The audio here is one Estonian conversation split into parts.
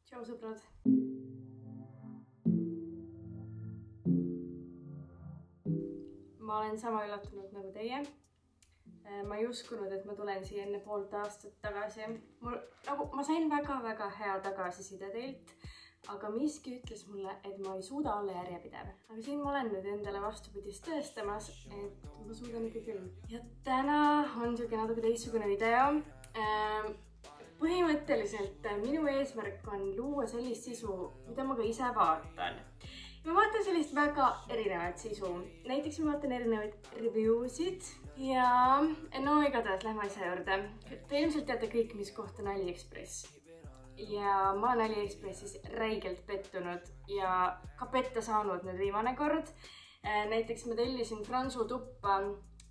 Tšau sõbrad! Ma olen sama üllatunud nagu teie. Ma ei uskunud, et ma tulen siia enne poolt aastat tagasi. Ma sain väga hea tagasiside teilt, aga miski ütles mulle, et ma ei suuda olla järjepidev. Aga siin ma olen nüüd endale vastupidist tõestamas, et ma suudan ikka küll. Ja täna on siuke natuke teistsugune video. Põhimõtteliselt minu eesmärk on luua sellist sisu, mida ma ka ise vaatan. Ma vaatan sellist väga erinevat sisu. Näiteks ma vaatan erinevaid reviewsid ja no igatahes lähme asja juurde. Te ilmselt teate kõik, mis koht on AliExpress. Ja ma olen AliExpressis räigelt pettunud ja ka petta saanud nüüd viimane kord. Näiteks ma tellisin Fransu tuppa.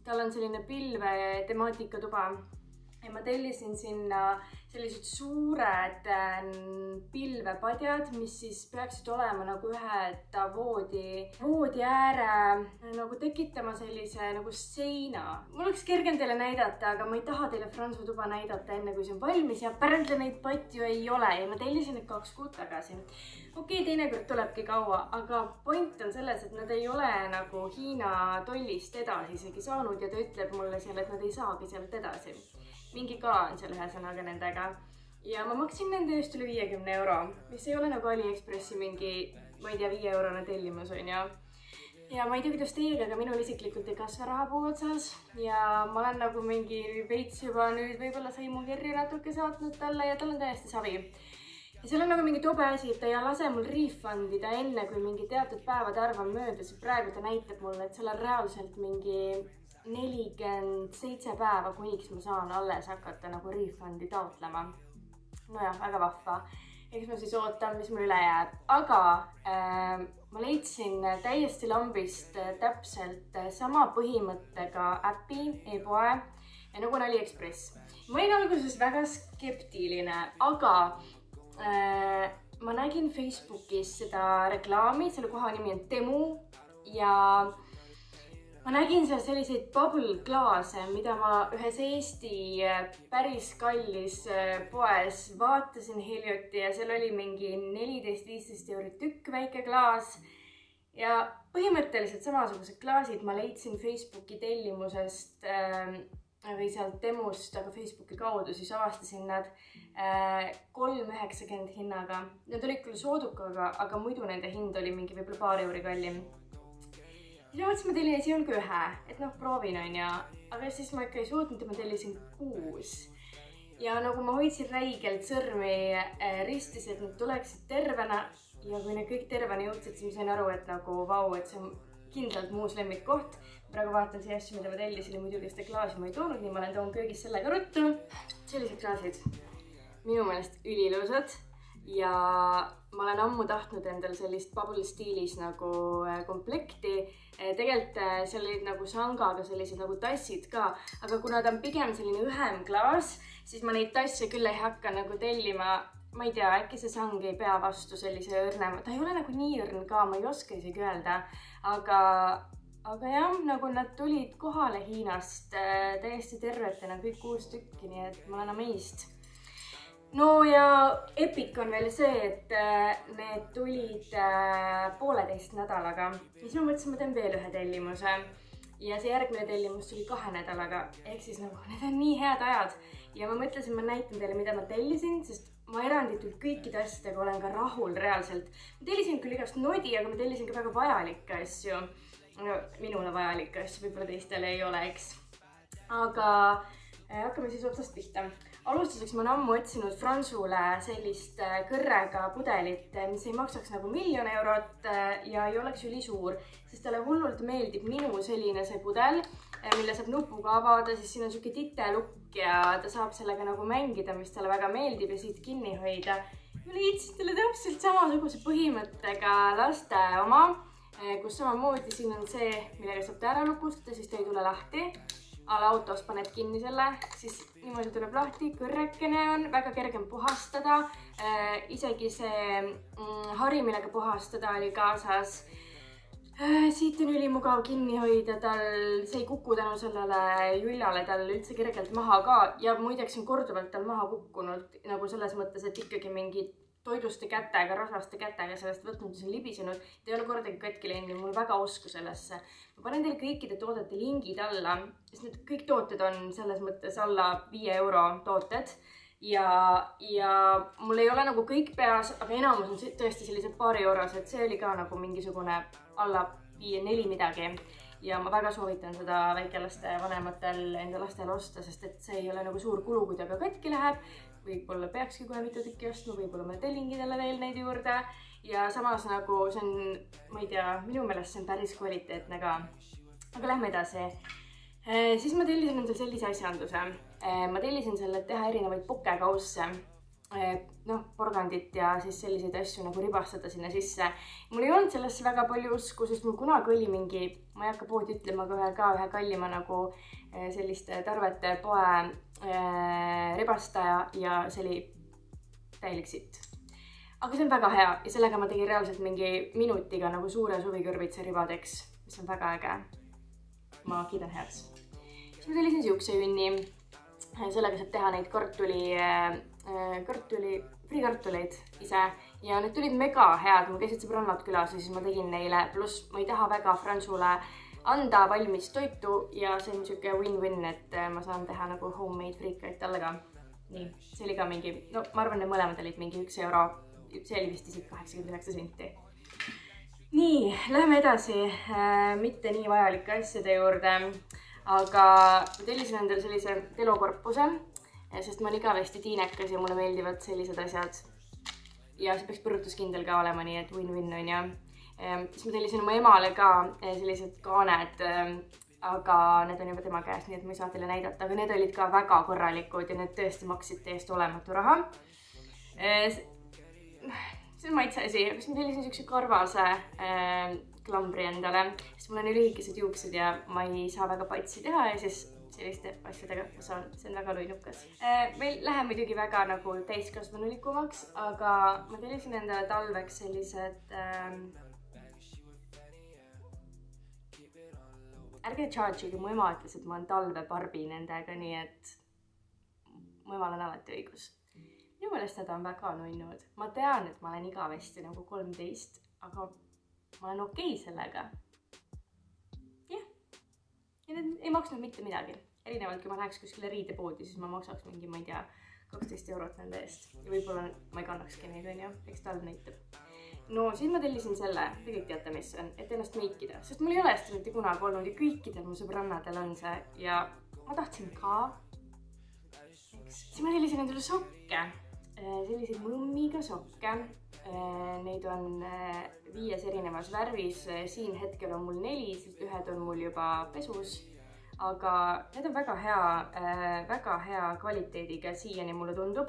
Tal on selline pilve temaatika tuba. Ja ma tellisin sinna sellised suured pilvepadjad, mis siis peaksid olema nagu ühe voodi ääre nagu tekitama sellise nagu seina. Mul oleks kergem teile näidata, aga ma ei taha teile Fransu tuba näidata enne, kui see on valmis ja pärandle neid patju ei ole ja ma tellisin need 2 kuud tagasi. Okei, teinekord tulebki kaua, aga point on selles, et nad ei ole nagu Hiina tollist edasi isegi saanud ja ta ütleb mulle seal, et nad ei saagi sealt edasi. Mingi kala on seal ühesõnaga nendega. Ja ma maksin nende eest üle 50 euro, mis ei ole nagu AliExpressi mingi, ma ei tea, 5 eurone tellimus on ja. Ja ma ei tea, kuidas teiega, aga minul isiklikult ei kasva rahapuu otsas. Ja ma olen nagu mingi veits juba nüüd võib-olla saimukirju natuke saatnud talle ja tal on täiesti savi. Ja seal on nagu mingi tobe asi, et ta ei lase mul refundida enne, kui mingi teatud päevade arv on möödas. Praegu ta näitab mulle, et seal on reaalselt mingi 47 päeva, kuniks ma saan alles hakata nagu refundi taotlema. Nojah, väga vahva. Eks ma siis ootan, mis mul üle jääb. Aga ma leidsin täiesti lambist täpselt sama põhimõttega äpi, e-poe, nagu on AliExpress. Ma olin alguses väga skeptiline, aga ma nägin Facebookis seda reklaami, selle koha nimi on Temu ja ma nägin seal selliseid bubble klaase, mida ma ühes Eesti päris kallis poes vaatasin hiljuti ja seal oli mingi 14-15 eurot tükk väike klaas. Ja põhimõtteliselt samasugused klaasid ma leidsin Facebooki tellimusest või sealt Temust, aga Facebooki kaudu siis avastasin nad 3,90 hinnaga. Need olid küll soodukaga, aga muidu nende hind oli mingi võib-olla paar euri kallim. Ja mõtlesin, ma tellin esialgu ühe, et noh, proovin on ja, aga siis ma ikka ei suutnud ja ma tellisin 6. Ja nagu ma hoidsin räigelt sõrmi ristis, et nad tuleksid tervena ja kui need kõik tervena jõudsid, siis ma sain aru, et nagu vau, et see on kindlalt muus lemmikkoht. Praegu vaatan see asju, mida ma tellisin ja muidugi seda klaasi ma ei toonud, nii ma olen toon köögis sellega ruttu. Sellised klaasid. Minu meelest ülilusad. Ja ma olen ammu tahtnud endal sellist bubble stiilis nagu komplekti. Tegelikult seal olid nagu sangaga sellised nagu tassid ka, aga kuna ta on pigem selline ühem klaas, siis ma neid tasse küll ei hakka nagu tellima. Ma ei tea, äkki see sang ei pea vastu sellise õrnema. Ta ei ole nagu nii õrn ka, ma ei oska isegi öelda. Aga jah, nagu nad tulid kohale Hiinast täiesti tervetena, kõik 6 tükki, nii et ma olen amazed. No ja epic on veel see, et need tulid 1,5 nädalaga. Ja siis ma mõtlesin, ma teen veel ühe tellimuse. Ja see järgmine tellimus tuli 2 nädalaga. Ehk siis nagu, need on nii head ajad. Ja ma mõtlesin, ma näitan teile, mida ma tellisin, sest ma eranditult kõikide asjadega olen ka rahul reaalselt. Ma tellisin küll igast nodi, aga ma tellisin ka väga vajalikke asju. Minule vajalikke asju, võib-olla teistele ei ole, eks. Aga hakkame siis otsast pihta. Alustuseks ma olen ammu otsinud Fransule sellist kõrrega pudelit, mis ei maksaks nagu 1 000 000 eurot ja ei oleks ülisuur, sest talle hullult meeldib minu selline see pudel, mille saab nupuga avada, siis siin on siuke titelukk ja ta saab sellega nagu mängida, mis talle väga meeldib ja siit kinni hoida. Ma leidsin talle täpselt samasuguse põhimõttega laste oma, kus samamoodi siin on see, millega saab ta ära lukustada, siis ta ei tule lahti. Autos paned kinni selle, siis niimoodi tuleb lahti, kõrrekene on, väga kergem puhastada. Isegi see hari, millega puhastada oli kaasas. Siit on ülimugav kinni hoida, see ei kuku tänu sellele jullale tal üldse kergelt maha ka. Ja muideks on korduvalt tal maha kukkunud, nagu selles mõttes, et ikkagi mingi toiduste kätega, rasvaste kätega sellest võtnud ja see on libisenud. Ta ei ole kordagi katki läinud ja mul on väga usku sellesse. Ma panen teile kõikide toodete lingid alla, sest need kõik tooted on selles mõttes alla 5 euro tooted. Ja mul ei ole nagu kõik peas, aga enamus on tõesti sellised paari eurosed. See oli ka nagu mingisugune alla 5-4 midagi. Ja ma väga soovitan seda väikelaste vanematel enda lastele osta, sest et see ei ole nagu suur kulu, kui ta ka katki läheb. Võib-olla peakski kohe mitu tükki ostma, võib-olla ma tellin talle veel neid juurde. Ja samas nagu see on, ma ei tea, minu meelest see on päris kvaliteetne ka. Aga lähme edasi. Siis ma tellisin endale sellise asjanduse. Ma tellisin selle, et teha erinevaid pukekausse. Porgandit ja siis selliseid asju nagu ribastada sinna sisse. Mul ei olnud sellesse väga palju usku, sest mul kunagi oli mingi, ma ei hakka poodi ütlema, aga ühe kallima nagu selliste tarvete poe ribastaja ja see oli täielik sitt. Aga see on väga hea ja sellega ma tegin reaalselt mingi minutiga nagu suure suvikõrvitsa ribadeks, mis on väga äge. Ma kiidan heaks. Siis ma tellisin siuksejünni. Sellega saab teha neid friikartuleid ise ja need tulid mega head. Mul käisid sõbrannad külas ja siis ma tegin neile, pluss ma ei taha väga Fransule anda valmis toitu ja see on siuke win-win, et ma saan teha nagu homemade friikaid talle ka. Nii, see oli ka mingi, ma arvan, need mõlemad olid mingi 1 euro, see oli vist isegi 89 senti. Nii, lähme edasi mitte nii vajalike asjade juurde, aga tellisin endale sellise telokorpuse, sest ma olen igavesti tiinekas ja mulle meeldivad sellised asjad. Ja see peaks põrutuskindel ka olema, nii et win-win on ja. Siis ma tellisin oma emale ka sellised kaaned, aga need on juba tema käes, nii et ma ei saa teile näidata, aga need olid ka väga korralikud ja need tõesti maksid täiesti olematu raha. See on maitse asi, kas ma tellisin siukse karvase klambri endale, sest mul on lühikesed juuksed ja ma ei saa väga patsi teha ja siis selliste asjadega ma saan, see on väga luinukas. Meil läheb muidugi väga nagu täiskasvanulikumaks, aga ma tellisin endale talveks sellised ärge charge'iga, mu ema ütles, et ma olen talvebarbi nendega, nii et mu emal on alati õigus. Minu meelest need on väga nunnud. Ma tean, et ma olen igavesti nagu 13, aga ma olen okei sellega. Jah. Ja need ei maksnud mitte midagi. Erinevalt, kui ma läheks kuskile riidepoodi, siis ma maksaks mingi, ma ei tea, 12 eurot nende eest. Ja võib-olla ma ei kannakski neid, on ju, eks talv näitab. No, siis ma tellisin selle, te kõik teate, mis on, et ennast meikida. Sest mul ei ole seda mitte kunagi olnud ja kõikidel mu sõbrannadel on see ja ma tahtsin ka. Siis ma tellisin endale sokke, selliseid mõmmiga sokke. Neid on 5 erinevas värvis, siin hetkel on mul 4, sest ühed on mul juba pesus. Aga need on väga hea kvaliteediga siiani mulle tundub,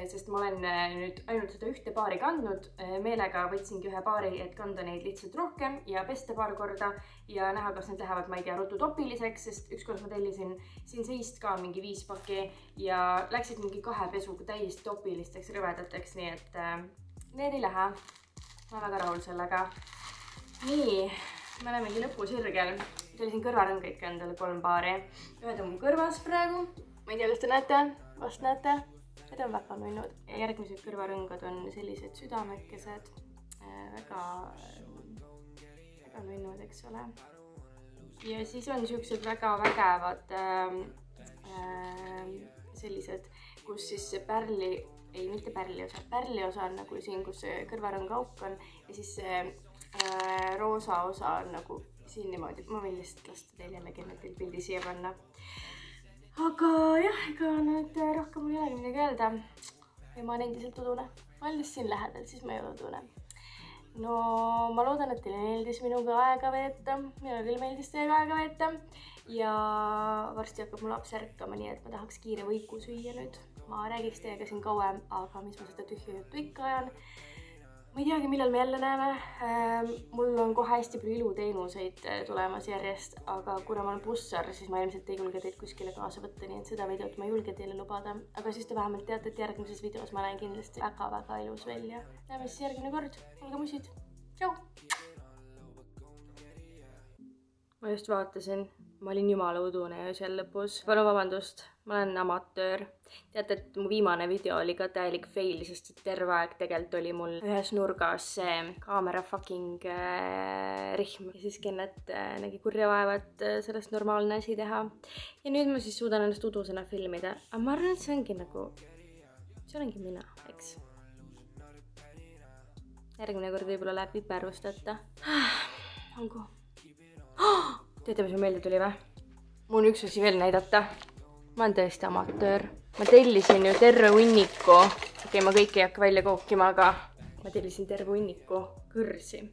sest ma olen nüüd ainult seda ühte paari kandnud. Meelega võtsingi ühe paari, et kanda neid lihtsalt rohkem ja pesta paar korda ja näha, kas need lähevad, ma ei tea, rututopiliseks, sest ükskord ma tellisin siin seist ka mingi 5 paki ja läksid mingi 2 pesuga täiesti topilisteks rõvedateks, nii et need ei lähe. Ma olen väga rahul sellega. Nii, me olemegi lõpusirgel. Tellisin kõrvarõngaid ka endale 3 paari. Ühed on mul kõrvas praegu. Ma ei tea, kas te näete? Vast näete? Need on väga nunnud. Järgmised kõrvarõngad on sellised südamekesed. Väga nunnud, eks ole. Ja siis on siuksed väga vägevad sellised, kus siis see mitte pärli osa on nagu siin, kus see kõrvarõnga auk on ja siis see roosa osa on nagu siin niimoodi, ma võin lihtsalt lasta teil jällegi teil pildi siia panna. Aga jah, ega nüüd rohkem mul ei olegi midagi öelda. Ja ma olen endiselt udune. Ma olen siin lähedal, siis ma ei ole udune. No, ma loodan, et teile meeldis minuga aega veeta. Minule küll meeldis teiega aega veeta. Ja varsti hakkab mu laps ärkama, nii et ma tahaks kiire võiku süüa nüüd. Ma räägiks teiega siin kauem, aga mis ma seda tühja juttu ikka ajan. Ma ei teagi, millal me jälle näeme. Mul on kohe hästi palju iluteenuseid tulemas järjest, aga kuna ma olen bussar, siis ma ilmselt ei julge teid kuskile kaasa võtta, nii et seda videot ma ei julge teile lubada. Aga siis te vähemalt teate, et järgmises videos ma näen kindlasti väga ilus välja. Näeme siis järgmine kord. Olge musid. Tšau! Ma just vaatasin. Ma olin jumala udune ja seal lõpus. Palun vabandust. ma olen amatöör. Teate, et mu viimane video oli ka täielik fail, sest terve aeg tegelikult oli mul ühes nurgas see kaamera fucking rihm. Ja siis Kennet nägi kurja vaevat sellest normaalne asi teha. Ja nüüd ma siis suudan ennast udusena filmida. Aga ma arvan, et see ongi nagu, see olengi mina, eks. Järgmine kord võib-olla läheb viperustata. Olgu. Teate, mis mu meelde tuli või? Mul on üks asi veel näidata. Ma olen tõesti amatöör. Ma tellisin ju terve hunniku. Okei, ma kõike ei hakka välja kookima, aga ma tellisin terve hunniku kõrsi.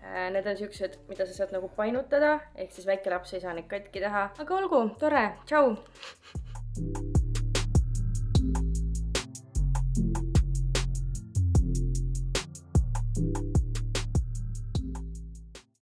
Need on siuksed, mida sa saad nagu painutada, ehk siis väike laps ei saa neid katki teha. Aga olgu, tore, tšau!